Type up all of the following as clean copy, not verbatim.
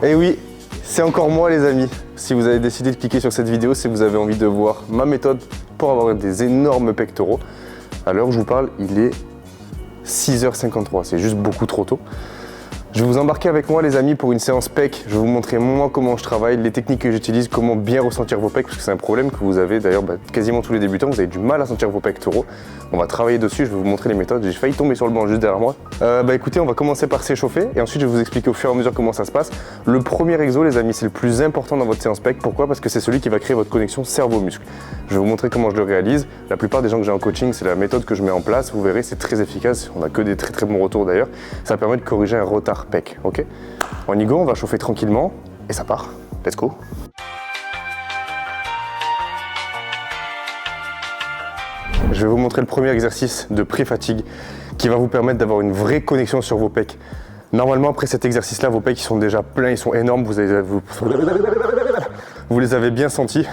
Et oui, c'est encore moi les amis. Si vous avez décidé de cliquer sur cette vidéo, c'est que vous avez envie de voir ma méthode pour avoir des énormes pectoraux. À l'heure où je vous parle, il est 6h53, c'est juste beaucoup trop tôt. Je vais vous embarquer avec moi les amis pour une séance pec. Je vais vous montrer moi comment je travaille, les techniques que j'utilise, comment bien ressentir vos pecs, parce que c'est un problème que vous avez d'ailleurs quasiment tous les débutants, vous avez du mal à sentir vos pectoraux. On va travailler dessus, je vais vous montrer les méthodes. J'ai failli tomber sur le banc juste derrière moi. Écoutez, on va commencer par s'échauffer et ensuite je vais vous expliquer au fur et à mesure comment ça se passe. Le premier exo les amis, c'est le plus important dans votre séance pec. Pourquoi? Parce que c'est celui qui va créer votre connexion cerveau-muscle. Je vais vous montrer comment je le réalise. La plupart des gens que j'ai en coaching, c'est la méthode que je mets en place. Vous verrez, c'est très efficace. On n'a que des très bons retours d'ailleurs. Ça permet de corriger un retard pec, ok? On y go, on va chauffer tranquillement et ça part. Let's go. Je vais vous montrer le premier exercice de pré-fatigue qui va vous permettre d'avoir une vraie connexion sur vos pecs. Normalement, après cet exercice-là, vos pecs ils sont déjà pleins, ils sont énormes, vous les avez bien sentis.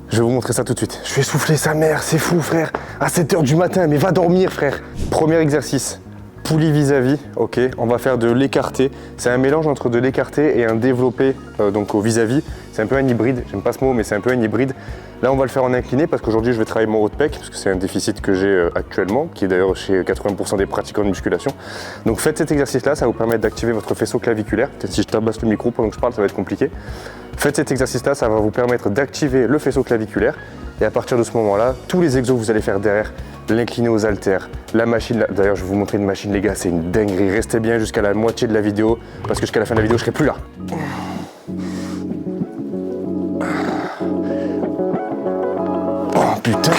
Je vais vous montrer ça tout de suite. Je suis essoufflé, sa mère, c'est fou frère. À 7h du matin, mais va dormir frère. Premier exercice. Poulie vis-à-vis, ok, on va faire de l'écarté. C'est un mélange entre de l'écarté et un développé, donc au vis-à-vis. C'est un peu un hybride, j'aime pas ce mot, mais c'est un peu un hybride. Là, on va le faire en incliné parce qu'aujourd'hui, je vais travailler mon haut de pec, parce que c'est un déficit que j'ai actuellement, qui est d'ailleurs chez 80% des pratiquants de musculation. Donc faites cet exercice-là, ça va vous permettre d'activer votre faisceau claviculaire. Peut-être si je tabasse le micro pendant que je parle, ça va être compliqué. Faites cet exercice-là, ça va vous permettre d'activer le faisceau claviculaire. Et à partir de ce moment-là, tous les exos que vous allez faire derrière, l'incliné aux haltères, la machine, d'ailleurs je vais vous montrer une machine les gars, c'est une dinguerie, restez bien jusqu'à la moitié de la vidéo, parce que jusqu'à la fin de la vidéo je serai plus là. Oh putain.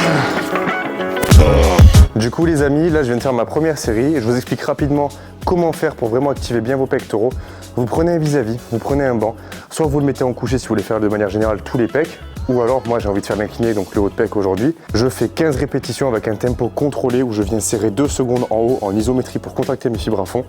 Du coup les amis, là je viens de faire ma première série, je vous explique rapidement comment faire pour vraiment activer bien vos pectoraux. Vous prenez un vis-à-vis, vous prenez un banc, soit vous le mettez en couché si vous voulez faire de manière générale tous les pecs, ou alors moi j'ai envie de faire l'incliné, donc le haut de pec aujourd'hui. Je fais 15 répétitions avec un tempo contrôlé où je viens serrer 2 secondes en haut en isométrie pour contracter mes fibres à fond.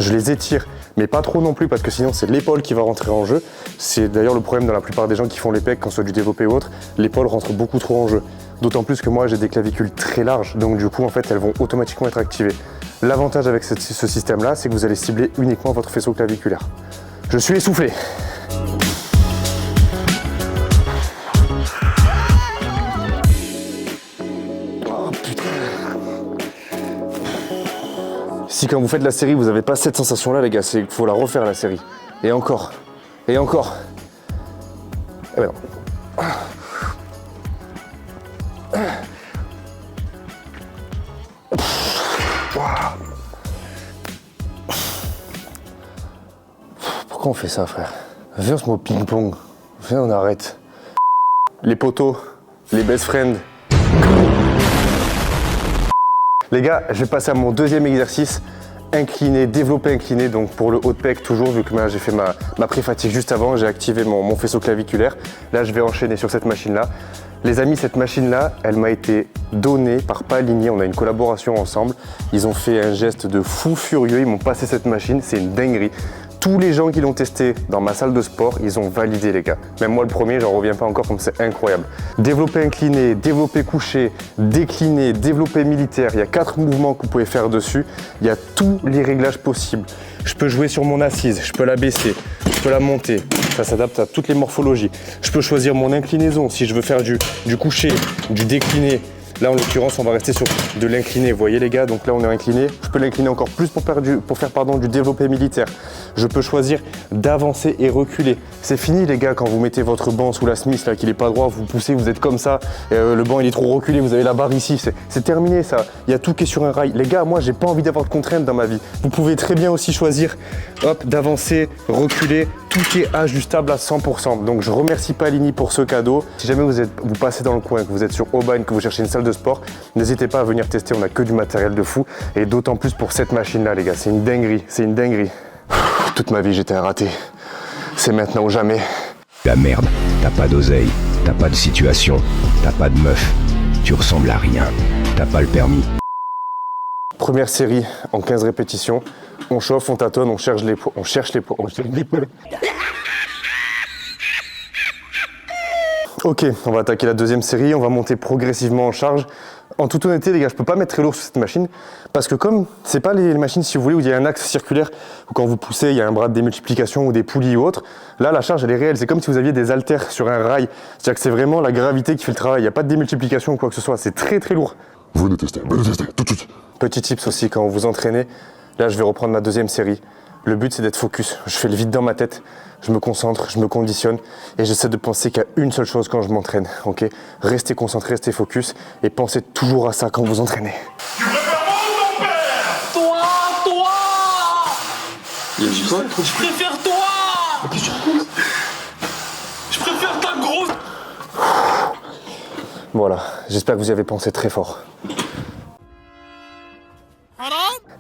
Je les étire, mais pas trop non plus parce que sinon c'est l'épaule qui va rentrer en jeu. C'est d'ailleurs le problème dans la plupart des gens qui font les pecs, quand ce soit du développé ou autre, l'épaule rentre beaucoup trop en jeu. D'autant plus que moi j'ai des clavicules très larges, donc du coup en fait elles vont automatiquement être activées. L'avantage avec ce système-là, c'est que vous allez cibler uniquement votre faisceau claviculaire. Je suis essoufflé. Oh putain. Si quand vous faites la série, vous n'avez pas cette sensation-là, les gars, c'est qu'il faut la refaire la série. Et encore. Et encore. Eh ben non. Pourquoi on fait ça, frère? Viens, on se met au ping-pong. Viens, on arrête. Les potos, les best friends. Les gars, je vais passer à mon deuxième exercice. Incliné, développé incliné, donc pour le haut de pec toujours, vu que j'ai fait ma pré-fatigue juste avant, j'ai activé mon faisceau claviculaire. Là, je vais enchaîner sur cette machine-là. Les amis, cette machine-là, elle m'a été donnée par Paligny, on a une collaboration ensemble. Ils ont fait un geste de fou furieux, ils m'ont passé cette machine, c'est une dinguerie. Tous les gens qui l'ont testé dans ma salle de sport, ils ont validé les gars. Même moi le premier, j'en reviens pas encore comme c'est incroyable. Développé incliné, développé couché, décliné, développé militaire. Il y a 4 mouvements que vous pouvez faire dessus. Il y a tous les réglages possibles. Je peux jouer sur mon assise, je peux la baisser, je peux la monter. Ça s'adapte à toutes les morphologies. Je peux choisir mon inclinaison si je veux faire du couché, du décliné. Là, en l'occurrence, on va rester sur de l'incliné. Vous voyez les gars, donc là, on est incliné. Je peux l'incliner encore plus pour faire du développé militaire. Je peux choisir d'avancer et reculer. C'est fini les gars, quand vous mettez votre banc sous la Smith, là, qu'il n'est pas droit, vous poussez, vous êtes comme ça. Le banc, il est trop reculé, vous avez la barre ici. C'est terminé ça. Il y a tout qui est sur un rail. Les gars, moi, j'ai pas envie d'avoir de contraintes dans ma vie. Vous pouvez très bien aussi choisir d'avancer, reculer. Tout est ajustable à 100%. Donc je remercie Paligny pour ce cadeau. Si jamais vous passez dans le coin, que vous êtes sur Aubagne, que vous cherchez une salle de sport, n'hésitez pas à venir tester. On n'a que du matériel de fou. Et d'autant plus pour cette machine-là, les gars. C'est une dinguerie. C'est une dinguerie. Toute ma vie, j'étais un raté. C'est maintenant ou jamais. La merde, t'as pas d'oseille, t'as pas de situation, t'as pas de meuf, tu ressembles à rien, t'as pas le permis. Première série en 15 répétitions. On chauffe, on tâtonne, on cherche les poids. Ok, on va attaquer la deuxième série. On va monter progressivement en charge. En toute honnêteté, les gars, je peux pas mettre très lourd sur cette machine parce que comme c'est pas les machines, si vous voulez, où il y a un axe circulaire où quand vous poussez, il y a un bras de démultiplication ou des poulies ou autre. Là, la charge, elle est réelle. C'est comme si vous aviez des haltères sur un rail. C'est-à-dire que c'est vraiment la gravité qui fait le travail. Il n'y a pas de démultiplication ou quoi que ce soit. C'est très très lourd. Venez tester, tout de suite. Petit tips aussi, quand vous entraînez, là, je vais reprendre ma deuxième série. Le but, c'est d'être focus. Je fais le vide dans ma tête. Je me concentre, je me conditionne et j'essaie de penser qu'à une seule chose quand je m'entraîne, ok? Restez concentré, restez focus et pensez toujours à ça quand vous entraînez. Tu préfères moi ou ton père? Toi. Il a dit quoi? Je préfère toi. Qu'est-ce que tu racontes? Je préfère ta grosse... Voilà, j'espère que vous y avez pensé très fort.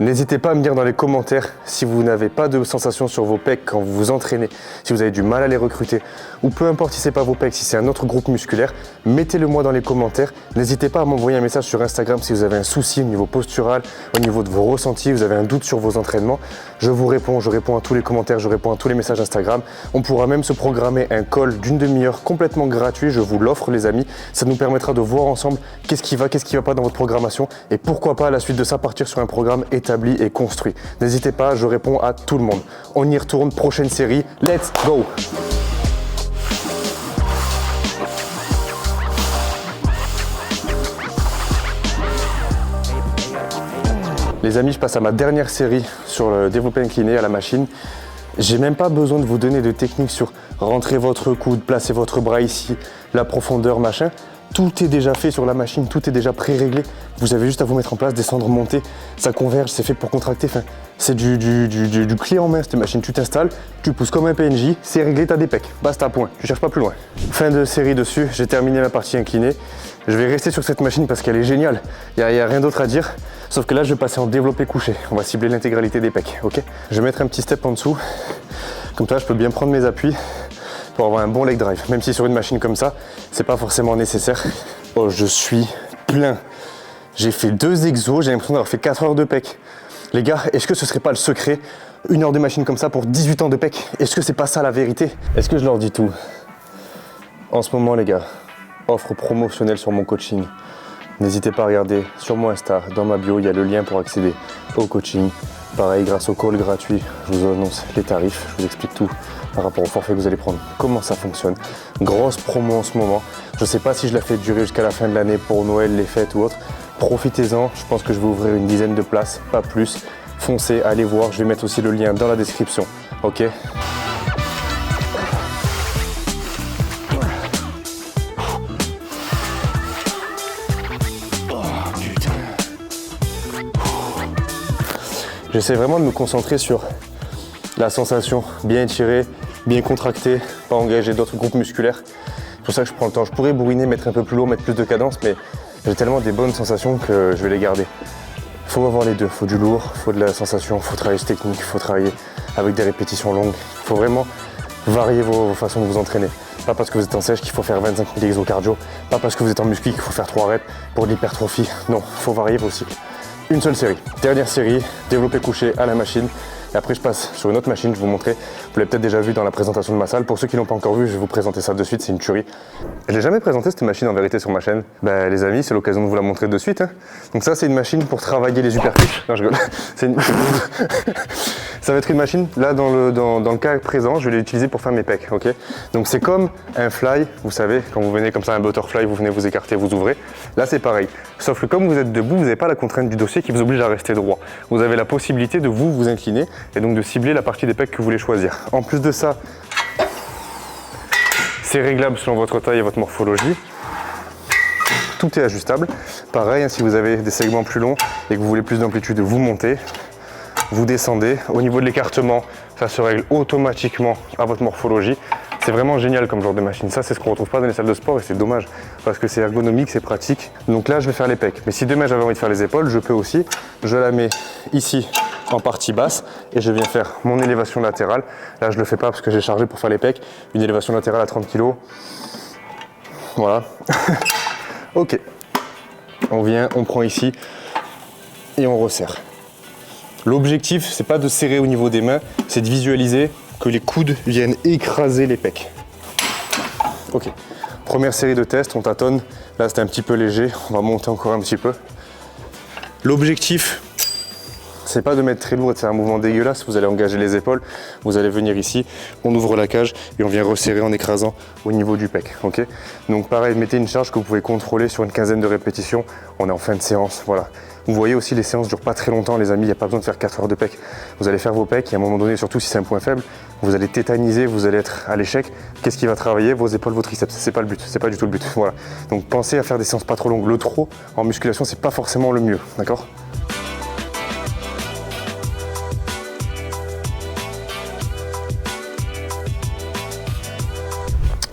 N'hésitez pas à me dire dans les commentaires si vous n'avez pas de sensation sur vos pecs quand vous vous entraînez, si vous avez du mal à les recruter, ou peu importe si c'est pas vos pecs, si c'est un autre groupe musculaire, mettez-le moi dans les commentaires. N'hésitez pas à m'envoyer un message sur Instagram si vous avez un souci au niveau postural, au niveau de vos ressentis, vous avez un doute sur vos entraînements. Je vous réponds, je réponds à tous les commentaires, je réponds à tous les messages Instagram. On pourra même se programmer un call d'une demi-heure complètement gratuit, je vous l'offre les amis. Ça nous permettra de voir ensemble qu'est-ce qui va pas dans votre programmation et pourquoi pas à la suite de ça partir sur un programme établi et construit. N'hésitez pas, je réponds à tout le monde. On y retourne, prochaine série, let's go! Les amis, je passe à ma dernière série sur le développé incliné à la machine. J'ai même pas besoin de vous donner de techniques sur rentrer votre coude, placer votre bras ici, la profondeur, machin. Tout est déjà fait sur la machine, tout est déjà pré-réglé. Vous avez juste à vous mettre en place, descendre, monter. Ça converge, c'est fait pour contracter. Enfin, c'est du clé en main cette machine. Tu t'installes, tu pousses comme un PNJ, c'est réglé, t'as des pecs. Basta, point. Tu cherches pas plus loin. Fin de série dessus, j'ai terminé ma partie inclinée. Je vais rester sur cette machine parce qu'elle est géniale. Il n'y a rien d'autre à dire. Sauf que là, je vais passer en développé couché. On va cibler l'intégralité des pecs, ok? Je vais mettre un petit step en dessous. Comme ça, je peux bien prendre mes appuis pour avoir un bon leg drive. Même si sur une machine comme ça, c'est pas forcément nécessaire. Oh, je suis plein. J'ai fait 2 exos, j'ai l'impression d'avoir fait 4 heures de pec. Les gars, est-ce que ce serait pas le secret? 1 heure de machine comme ça pour 18 ans de pec? Est-ce que c'est pas ça la vérité? Est-ce que je leur dis tout? En ce moment, les gars, offre promotionnelle sur mon coaching. N'hésitez pas à regarder sur mon Insta, dans ma bio, il y a le lien pour accéder au coaching. Pareil, grâce au call gratuit, je vous annonce les tarifs, je vous explique tout par rapport au forfait que vous allez prendre, comment ça fonctionne. Grosse promo en ce moment. Je ne sais pas si je la fais durer jusqu'à la fin de l'année pour Noël, les fêtes ou autre. Profitez-en, je pense que je vais ouvrir une dizaine de places, pas plus. Foncez, allez voir, je vais mettre aussi le lien dans la description. Ok ? J'essaie vraiment de me concentrer sur la sensation, bien étirée, bien contractée, pas engager d'autres groupes musculaires. C'est pour ça que je prends le temps. Je pourrais bourriner, mettre un peu plus lourd, mettre plus de cadence, mais j'ai tellement des bonnes sensations que je vais les garder. Il faut avoir les deux, il faut du lourd, il faut de la sensation, il faut travailler sur technique, il faut travailler avec des répétitions longues. Il faut vraiment varier vos façons de vous entraîner. Pas parce que vous êtes en sèche qu'il faut faire 25 000 exos cardio, pas parce que vous êtes en muscu qu'il faut faire 3 reps pour de l'hypertrophie. Non, il faut varier vos cycles. Une seule série. Dernière série, développé couché à la machine. Et après, je passe sur une autre machine, je vais vous montrer. Vous l'avez peut-être déjà vu dans la présentation de ma salle. Pour ceux qui ne l'ont pas encore vu, je vais vous présenter ça de suite, c'est une tuerie. Je n'ai jamais présenté cette machine en vérité sur ma chaîne. Ben, les amis, c'est l'occasion de vous la montrer de suite. Hein. Donc ça, c'est une machine pour travailler les uppercuts. Non, je rigole. Ça va être une machine, là, dans le cas présent, je vais l'utiliser pour faire mes pecs. Okay, donc c'est comme un fly, vous savez, quand vous venez comme ça, un butterfly, vous venez vous écarter, vous ouvrez. Là, c'est pareil. Sauf que comme vous êtes debout, vous n'avez pas la contrainte du dossier qui vous oblige à rester droit. Vous avez la possibilité de vous incliner et donc de cibler la partie des pecs que vous voulez choisir. En plus de ça, c'est réglable selon votre taille et votre morphologie. Tout est ajustable. Pareil, hein, si vous avez des segments plus longs et que vous voulez plus d'amplitude, vous montez, vous descendez. Au niveau de l'écartement, ça se règle automatiquement à votre morphologie. C'est vraiment génial comme genre de machine. Ça, c'est ce qu'on ne retrouve pas dans les salles de sport et c'est dommage parce que c'est ergonomique, c'est pratique. Donc là, je vais faire les pecs. Mais si demain j'avais envie de faire les épaules, je peux aussi. Je la mets ici en partie basse et je viens faire mon élévation latérale. Là, je ne le fais pas parce que j'ai chargé pour faire les pecs. Une élévation latérale à 30 kg. Voilà. Ok. On vient, on prend ici et on resserre. L'objectif, c'est pas de serrer au niveau des mains, c'est de visualiser que les coudes viennent écraser les pecs. Ok. Première série de tests, on tâtonne. Là, c'était un petit peu léger. On va monter encore un petit peu. L'objectif, c'est pas de mettre très lourd et de faire un mouvement dégueulasse. Vous allez engager les épaules, vous allez venir ici, on ouvre la cage et on vient resserrer en écrasant au niveau du pec. Ok. Donc pareil, mettez une charge que vous pouvez contrôler sur une quinzaine de répétitions. On est en fin de séance, voilà. Vous voyez aussi, les séances ne durent pas très longtemps, les amis. Il n'y a pas besoin de faire 4 heures de pec. Vous allez faire vos pecs et à un moment donné, surtout si c'est un point faible, vous allez tétaniser, vous allez être à l'échec. Qu'est-ce qui va travailler? Vos épaules, vos triceps. C'est pas le but, c'est pas du tout le but. Voilà. Donc pensez à faire des séances pas trop longues. Le trop en musculation, c'est pas forcément le mieux, d'accord?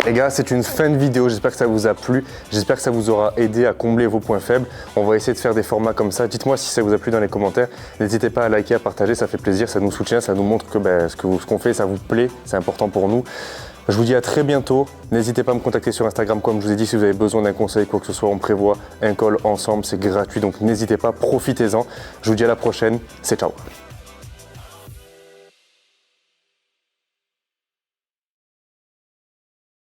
Les gars, c'est une fin de vidéo, j'espère que ça vous a plu, j'espère que ça vous aura aidé à combler vos points faibles. On va essayer de faire des formats comme ça. Dites-moi si ça vous a plu dans les commentaires. N'hésitez pas à liker, à partager, ça fait plaisir, ça nous soutient, ça nous montre que ce qu'on fait, ça vous plaît, c'est important pour nous. Je vous dis à très bientôt. N'hésitez pas à me contacter sur Instagram, comme je vous ai dit, si vous avez besoin d'un conseil, quoi que ce soit, on prévoit un call ensemble, c'est gratuit, donc n'hésitez pas, profitez-en. Je vous dis à la prochaine, c'est ciao.